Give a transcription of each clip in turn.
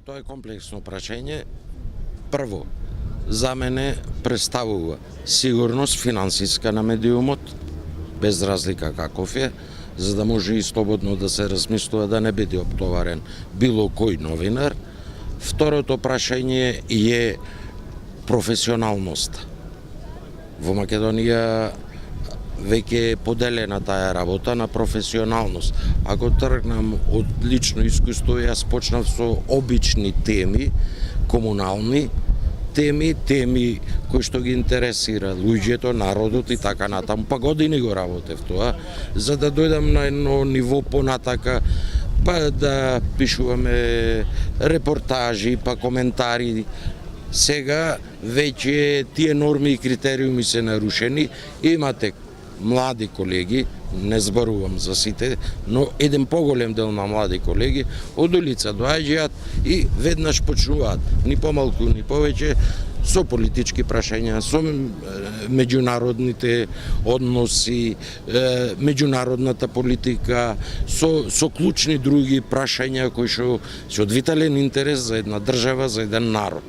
Тоа е комплексно прашање. Прво, за мене представува сигурност финансиска на медиумот, без разлика каков е, за да може и слободно да се размислува да не биде оптоварен било кој новинар. Второто прашање е професионалност. Во Македонија веќе е поделена таа работа на професионалност. Ако тргнам од лично искуство, јас почнав со обични теми, комунални теми кои што ги интересира луѓето, народот и така натаму. Па години го работев тоа, за да дојдам на едно ниво понатака, па да пишуваме репортажи, па коментари. Сега веќе тие норми и критериуми се нарушени. Имате млади колеги, не зборувам за сите, но еден поголем дел на млади колеги од улица доаѓаат и веднаш почнуваат, ни помалку ни повеќе, со политички прашања, со меѓународните односи, меѓународната политика, со клучни други прашања кои што се од витален интерес за една држава, за еден народ.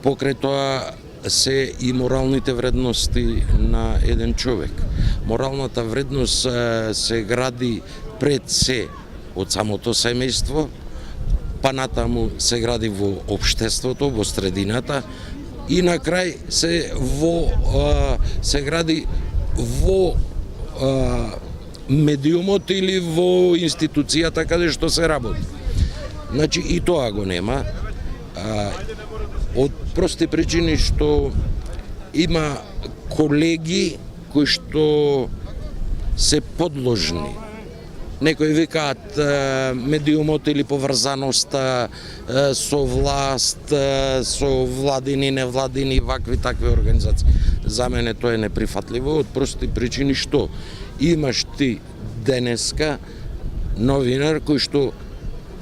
Покрај тоа се и моралните вредности на еден човек. Моралната вредност се гради пред се од самото семејство, па натаму се гради во општеството, во средината и на крај се гради во медиумот или во институцијата каде што се работи. Значи и тоа го нема. Од прости причини што има колеги кои што се подложни. Некои викаат медиумот или поврзаноста со власт, со владини, невладини, вакви такви организации. За мене тоа е неприфатливо од прости причини што имаш ти денеска новинар кој што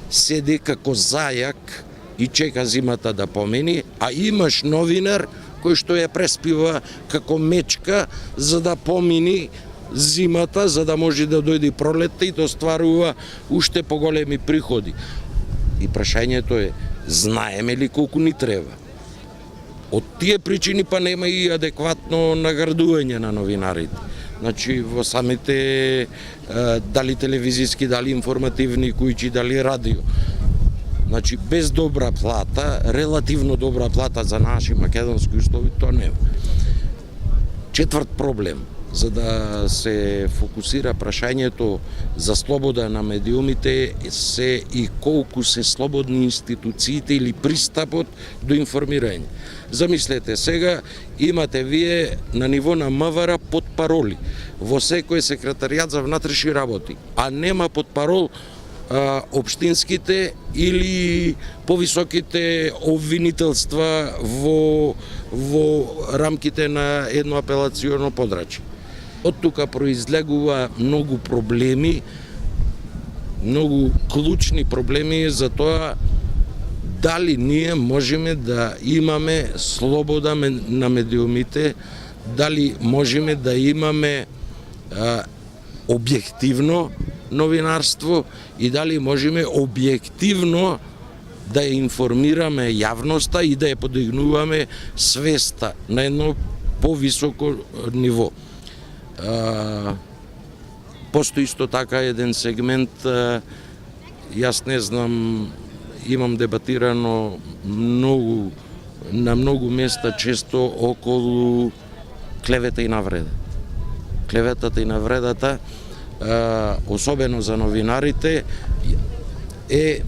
седи како зајак и чека зимата да помини, а имаш новинар кој што ја преспива како мечка за да помини зимата, за да може да дојде пролетта и да остварува уште поголеми приходи. И прашањето е, знаеме ли колку ни треба? Од тие причини па нема и адекватно наградување на новинарите. Значи во самите дали телевизиски, дали информативни куќи, дали радио. Значи, без добра плата, релативно добра плата за наши македонски услови, тоа нема. Четврт проблем, за да се фокусира прашањето за слобода на медиумите, се и колку се слободни институциите или пристапот до информирање. Замислете, сега имате вие на ниво на МВР подпароли во секој секретаријат за внатрешни работи, а нема подпарол општинските или повисоките обвинителства во рамките на едно апелационо подрачје. Од тука произлегува многу проблеми, многу клучни проблеми за тоа дали ние можеме да имаме слобода на медиумите, дали можеме да имаме објективно новинарство и дали можеме објективно да ја информираме јавноста и да ја подигнуваме свеста на едно повисоко ниво. Постои исто така еден сегмент, јас не знам, имам дебатирано на многу места често околу клевета и навреда. Клеветата и навредата, особено за новинарите, е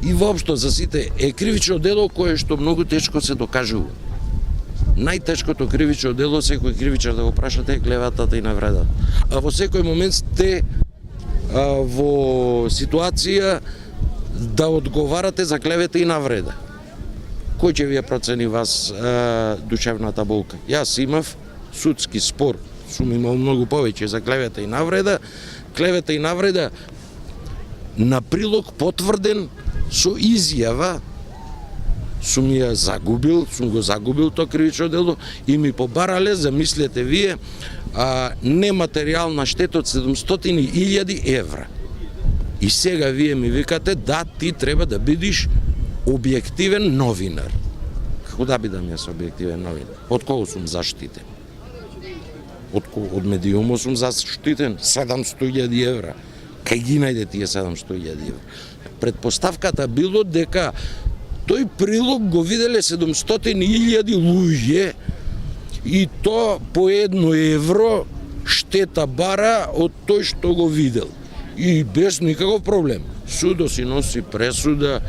и воопшто за сите е кривично дело кое што многу тешко се докажува. Најтешкото кривично дело секој кривичар да го прашате е клеветата и навредата. А во секој момент сте во ситуација да одговарате за клевета и навреда. Кој ќе ви ја процени вас душевната болка? Јас имав судски спор, сум имал многу повеќе за клевета и навреда. Клевета и навреда на прилог потврден со изјава сум го загубил тоа кривично дело и ми побарале, замислете вие, нематеријална штета од 700.000 евра. И сега вие ми викате, да, ти треба да бидиш објективен новинар. Како да бидам јас објективен новинар? Од кого сум заштитен? Од медиумот сум заштитен? 700.000 евра. Кај ги најде тие 700.000 евра? Предпоставката било дека тој прилог го виделе 700.000 луѓе и то по 1 евро штета бара од тој што го видел. И без никаков проблем. Судо си носи пресуда,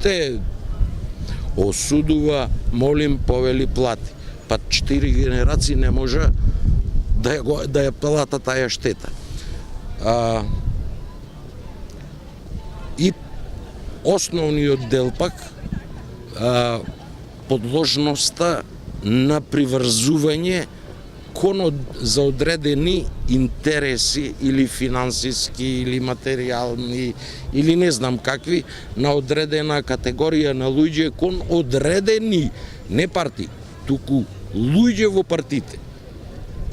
те осудува, молим, повели, плати. Па 4 генерации не може да ја плата таа штета. И основниот дел пак подложноста на приврзување за одредени интереси или финансиски или материјални или не знам какви на одредена категорија на луѓе кон одредени не партии, туку луѓе во партиите.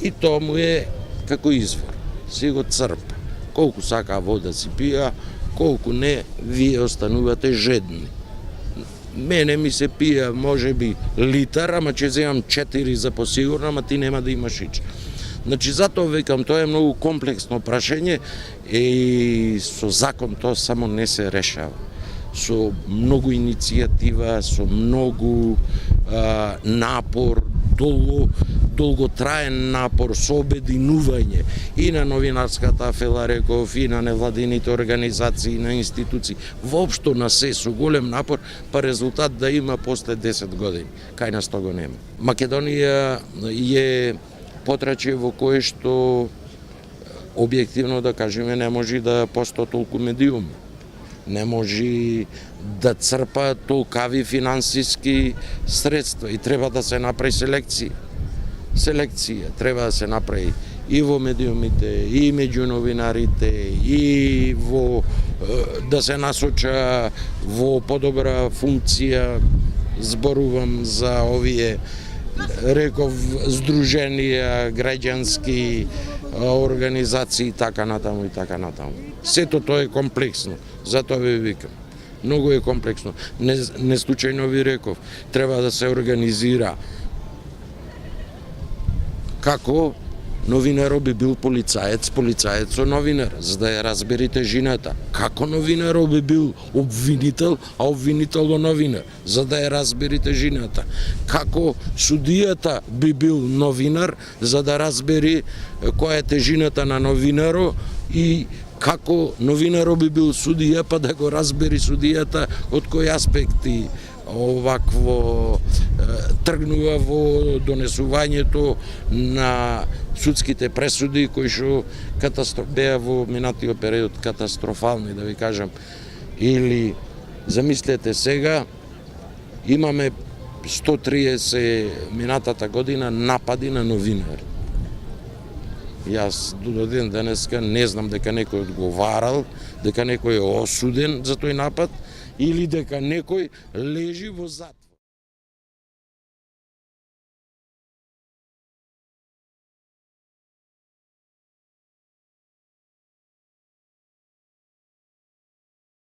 И тоа му е како извор. Си го црпа. Колку сака вода си пија, колку не, вие останувате жедни. Мене ми се пија можеби литар, ама ќе земам 4 за посигурно, ама ти нема да имаш ич. Значи, затоа викам, тоа е многу комплексно прашање и со закон тоа само не се решава. Со многу иницијатива, со многу напор, долготраен напор, со обединување и на новинарската афела, реков, и на невладините организации, и на институции, воопшто на се со голем напор, па резултат да има после 10 години. Кај нас тоа го нема. Македонија е потрачје во кое што објективно да кажеме не може да постои толку медиуми. Не може да црпа толкави финансиски средства и треба да се направи селекција. Селекција треба да се направи и во медиумите, и меѓу новинарите, и да се насоча во подобра функција. Зборувам за овие, реков, здруженија, граѓански организации, така натаму и така натаму. Сето тоа е комплексно, затоа ви викам. Многу е комплексно. Не случајно ви реков, треба да се организира како новинарот би бил полицаец, полицаецот новинар, за да ја разберите жената. Како новинарот би бил обвинител, а обвинителот новинар, за да ја разберите жената. Како судијата би бил новинар, за да разбери која е тежината на новинарот и како новинарот би бил судија, па да го разбери судијата од кои аспекти овакво тргнува во донесувањето на судските пресуди кои што беа во минатиот период катастрофални, да ви кажам. Или замислете сега имаме 130 минатата година напади на новинари. Јас до ден денеска не знам дека некој одговарал, дека некој е осуден за тој напад или дека некој лежи во затвор.